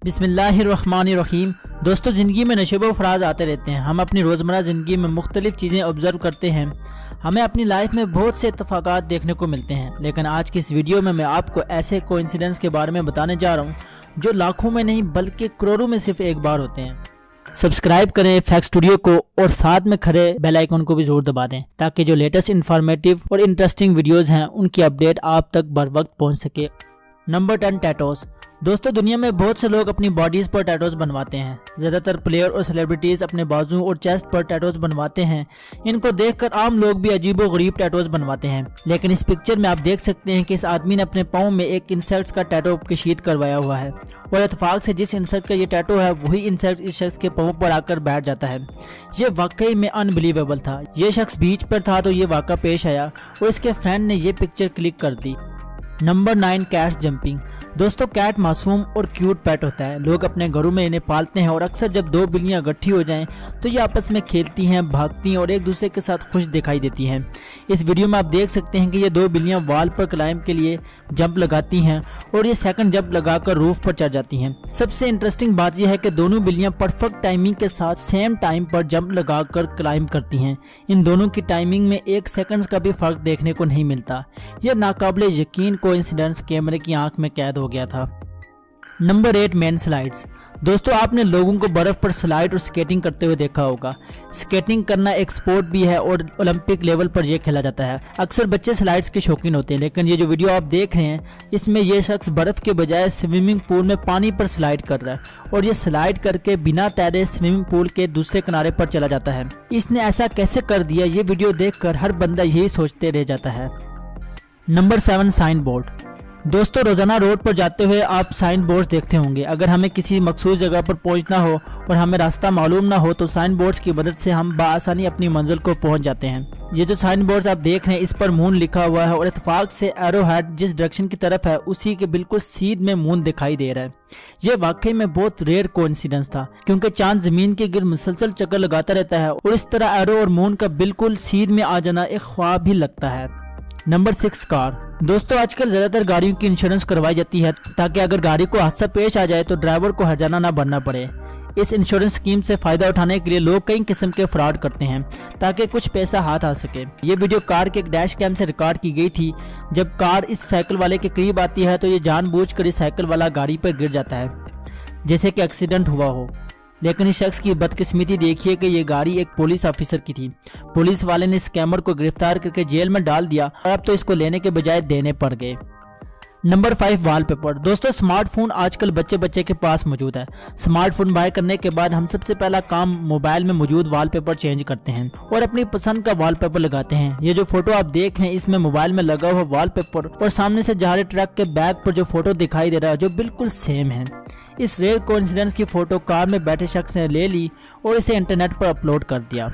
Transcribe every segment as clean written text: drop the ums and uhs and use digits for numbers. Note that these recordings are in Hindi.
बिस्मिल्लाहिर्रहमानिर्रहीम। दोस्तों, ज़िंदगी में नशेब अफराज आते रहते हैं। हम अपनी रोज़मर्रा ज़िंदगी में मुख्तलिफ़ चीज़ें ऑब्ज़र्व करते हैं। हमें अपनी लाइफ में बहुत से इत्तफ़ाक़ात देखने को मिलते हैं, लेकिन आज की इस वीडियो में मैं आपको ऐसे कोइंसिडेंस के बारे में बताने जा रहा हूँ जो लाखों में नहीं बल्कि करोड़ों में सिर्फ एक बार होते हैं। सब्सक्राइब करें फैक्ट स्टूडियो को और साथ में खड़े बेल आइकन को भी ज़रूर दबा दें ताकि जो लेटेस्ट इन्फॉर्मेटिव और इंटरेस्टिंग वीडियोज़ हैं उनकी अपडेट आप तक बर वक्त पहुँच सके। Number 10, tattoos. दोस्तों, दुनिया में बहुत से लोग अपनी बॉडीज़ पर टैटूज़ बनवाते हैं। ज़्यादातर प्लेयर और सेलिब्रिटीज़ अपने बाजू और चेस्ट पर टैटूज़ बनवाते हैं। इनको देखकर आम लोग भी अजीबो-गरीब टैटूज़ बनवाते हैं, लेकिन इस पिक्चर में आप देख सकते हैं कि इस आदमी ने अपने पाँव में एक इंसेक्ट का टैटू कशीद करवाया हुआ है और इत्तेफाक से जिस इंसेक्ट का ये टैटू है वही इंसेक्ट इस शख्स के पाँव पर आकर बैठ जाता है। ये वाकई में अनबिलीवेबल था। ये शख्स बीच पर था तो ये वाक़ा पेश आया और इसके फ्रेंड ने ये पिक्चर क्लिक कर दी। Number 9, cats jumping. दोस्तों, कैट मासूम और क्यूट पेट होता है। लोग अपने घरों में इन्हें पालते हैं और अक्सर जब दो बिल्लियां इकट्ठी हो जाएं तो ये आपस में खेलती हैं, भागती हैं और एक दूसरे के साथ खुश दिखाई देती हैं। इस वीडियो में आप देख सकते हैं कि ये दो बिल्लियां वॉल पर क्लाइंब के लिए जंप लगाती हैं और ये सेकंड जंप लगाकर रूफ पर चढ़ जाती हैं। सबसे इंटरेस्टिंग बात यह है कि दोनों बिल्लियां परफेक्ट टाइमिंग के साथ सेम टाइम पर जंप लगाकर क्लाइंब करती हैं। इन दोनों की टाइमिंग में 1 सेकंड का भी फर्क देखने को नहीं मिलता। यह नाकाबिले यकीन कोइंसिडेंस कैमरे की आंख में कैद हो गया था। Number 8, man slides. दोस्तों, आपने लोगों को बर्फ पर स्लाइड और स्केटिंग करते हुए देखा होगा। स्केटिंग करना एक स्पोर्ट भी है और ओलंपिक लेवल पर यह खेला जाता है। अक्सर बच्चे स्लाइड्स के शौकीन होते हैं, लेकिन ये जो वीडियो आप देख रहे हैं इसमें यह शख्स बर्फ के बजाय स्विमिंग पूल में पानी पर स्लाइड कर रहा है और ये स्लाइड करके बिना तैरे स्विमिंग पूल के दूसरे किनारे पर चला जाता है। इसने ऐसा कैसे कर दिया, ये वीडियो देखकर हर बंदा यही सोचते रह जाता है। Number 7, sign board. दोस्तों, रोजाना रोड पर जाते हुए आप साइन बोर्ड्स देखते होंगे। अगर हमें किसी मखसूस जगह पर पहुंचना हो और हमें रास्ता मालूम ना हो तो साइन बोर्ड्स की मदद से हम बाआसानी अपनी मंजिल को पहुंच जाते हैं। ये जो साइन बोर्ड्स आप देख रहे हैं इस पर मून लिखा हुआ है और इत्तेफाक से एरो हेड जिस डायरेक्शन की तरफ है उसी के बिल्कुल सीध में मून दिखाई दे रहा है। यह वाकई में बहुत रेयर कोइंसिडेंस था, क्योंकि चांद जमीन के गिर्द मुसलसल चक्कर लगाता रहता है और इस तरह एरो और मून का बिल्कुल सीध में आ जाना एक ख्वाब ही लगता है। Number 6, car. दोस्तों, आजकल ज्यादातर गाड़ियों की इंश्योरेंस करवाई जाती है ताकि अगर गाड़ी को हादसा पेश आ जाए तो ड्राइवर को हर्जाना ना भरना पड़े। इस इंश्योरेंस स्कीम से फायदा उठाने के लिए लोग कई किस्म के फ्रॉड करते हैं ताकि कुछ पैसा हाथ आ सके। ये वीडियो कार के एक डैश कैम से रिकॉर्ड की गई थी। जब कार इस साइकिल वाले के करीब आती है तो ये जानबूझकर इस साइकिल वाला गाड़ी पर गिर जाता है जैसे कि एक्सीडेंट हुआ हो, लेकिन इस शख्स की बदकिस्मती देखिए कि ये गाड़ी एक पुलिस ऑफिसर की थी। पुलिस वाले ने स्कैमर को गिरफ्तार करके जेल में डाल दिया और अब तो इसको लेने के बजाय देने पड़ गए। Number 5, wallpaper. दोस्तों, स्मार्टफोन आजकल बच्चे बच्चे के पास मौजूद है। स्मार्टफोन बाय करने के बाद हम सबसे पहला काम मोबाइल में मौजूद वॉलपेपर चेंज करते हैं और अपनी पसंद का वॉलपेपर लगाते हैं। ये जो फोटो आप देख रहे हैं इसमें मोबाइल में लगा हुआ वॉलपेपर और सामने से जा रहे ट्रक के बैक पर जो फोटो दिखाई दे रहा है जो बिल्कुल सेम है। इस रेयर कोइंसिडेंस की फोटो कार में बैठे शख्स ने ले ली और इसे इंटरनेट पर अपलोड कर दिया।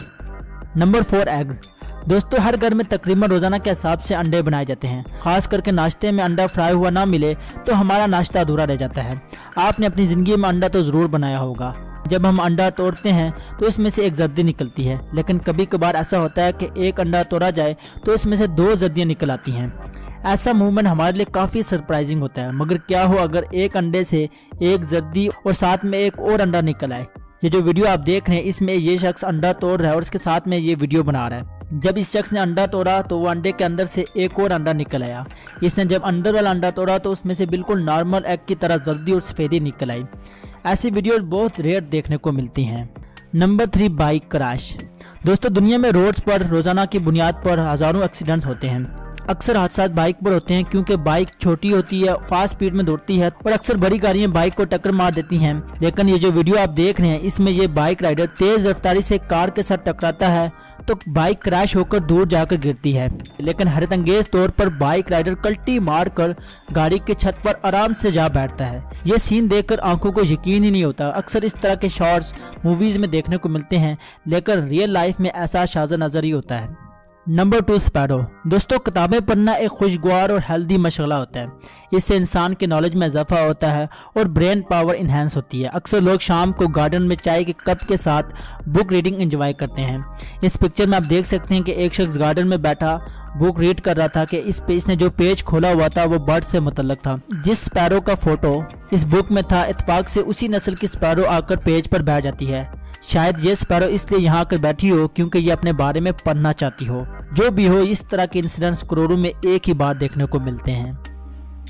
Number 4, eggs. दोस्तों, हर घर में तकरीबन रोजाना के हिसाब से अंडे बनाए जाते हैं। खास करके नाश्ते में अंडा फ्राई हुआ ना मिले तो हमारा नाश्ता अधूरा रह जाता है। आपने अपनी ज़िंदगी में अंडा तो ज़रूर बनाया होगा। जब हम अंडा तोड़ते हैं तो इसमें से एक जर्दी निकलती है, लेकिन कभी कभार ऐसा होता है कि एक अंडा तोड़ा जाए तो इसमें से 2 जर्दियाँ निकल आती हैं। ऐसा मूवमेंट हमारे लिए काफ़ी सरप्राइजिंग होता है, मगर क्या हो अगर एक अंडे से एक जर्दी और साथ में एक और अंडा निकल आए। ये जो वीडियो आप देख रहे हैं इसमें ये शख्स अंडा तोड़ रहा है और इसके साथ में ये वीडियो बना रहा है। जब इस शख्स ने अंडा तोड़ा तो वो अंडे के अंदर से एक और अंडा निकल आया। इसने जब अंदर वाला अंडा तोड़ा तो उसमें से बिल्कुल नॉर्मल एग की तरह जर्दी और सफेदी निकल आई। ऐसी वीडियो बहुत रेयर देखने को मिलती हैं। Number 3, bike crash. दोस्तों, दुनिया में रोड्स पर रोजाना की बुनियाद पर हजारों एक्सीडेंट्स होते हैं। अक्सर हादसा बाइक पर होते हैं क्योंकि बाइक छोटी होती है, फास्ट स्पीड में दौड़ती है और अक्सर बड़ी गाड़ियां बाइक को टक्कर मार देती हैं। लेकिन ये जो वीडियो आप देख रहे हैं इसमें ये बाइक राइडर तेज रफ्तारी से कार के साथ टकराता है तो बाइक क्रैश होकर दूर जाकर गिरती है, लेकिन हैरतअंगेज तौर पर बाइक राइडर कल्टी मारकर गाड़ी के छत पर आराम से जा बैठता है। ये सीन देखकर आंखों को यकीन ही नहीं होता। अक्सर इस तरह के शॉट्स मूवीज में देखने को मिलते हैं, लेकिन रियल लाइफ में ऐसा शाज़ नजर ही होता है। Number 2, sparrow. दोस्तों, किताबें पढ़ना एक खुशगवार और हेल्दी मशगला होता है। इससे इंसान के नॉलेज में इजाफा होता है और ब्रेन पावर इन्हेंस होती है। अक्सर लोग शाम को गार्डन में चाय के कप के साथ बुक रीडिंग एंजॉय करते हैं। इस पिक्चर में आप देख सकते हैं कि एक शख्स गार्डन में बैठा बुक रीड कर रहा था कि इस पेज ने जो पेज खोला हुआ था वो बर्ड से मुतल्लक था। जिस स्पैरो का फोटो इस बुक में था, इत्तेफाक से उसी नस्ल की स्पैरो आकर पेज पर बैठ जाती है। शायद ये स्पैरो इसलिए यहाँ आकर बैठी हो क्योंकि ये अपने बारे में पढ़ना चाहती हो। जो भी हो, इस तरह के इंसिडेंट्स करोड़ों में एक ही बार देखने को मिलते हैं।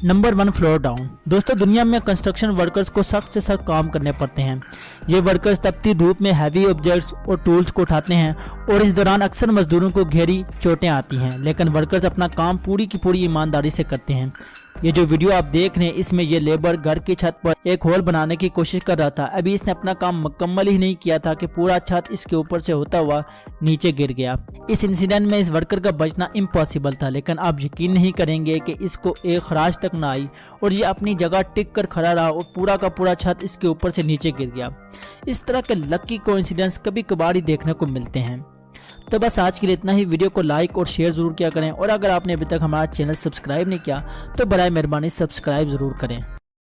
Number 1, floor down. दोस्तों, दुनिया में कंस्ट्रक्शन वर्कर्स को सख्त से सख्त काम करने पड़ते हैं। ये वर्कर्स तपती धूप में हैवी ऑब्जेक्ट्स और टूल्स को उठाते हैं और इस दौरान अक्सर मजदूरों को गहरी चोटें आती हैं, लेकिन वर्कर्स अपना काम पूरी की पूरी ईमानदारी से करते हैं। ये जो वीडियो आप देख रहे हैं, इसमें ये लेबर घर की छत पर एक होल बनाने की कोशिश कर रहा था। अभी इसने अपना काम मुकम्मल ही नहीं किया था कि पूरा छत इसके ऊपर से होता हुआ नीचे गिर गया। इस इंसिडेंट में इस वर्कर का बचना इम्पॉसिबल था, लेकिन आप यकीन नहीं करेंगे कि इसको एक खराश तक ना आई और ये अपनी जगह टिक कर खड़ा रहा और पूरा का पूरा छत इसके ऊपर से नीचे गिर गया। इस तरह के लकी कोइंसिडेंस कभी कभार ही देखने को मिलते हैं। तो बस आज के लिए इतना ही। वीडियो को लाइक और शेयर ज़रूर किया करें और अगर आपने अभी तक हमारा चैनल सब्सक्राइब नहीं किया तो बराए मेहरबानी सब्सक्राइब ज़रूर करें।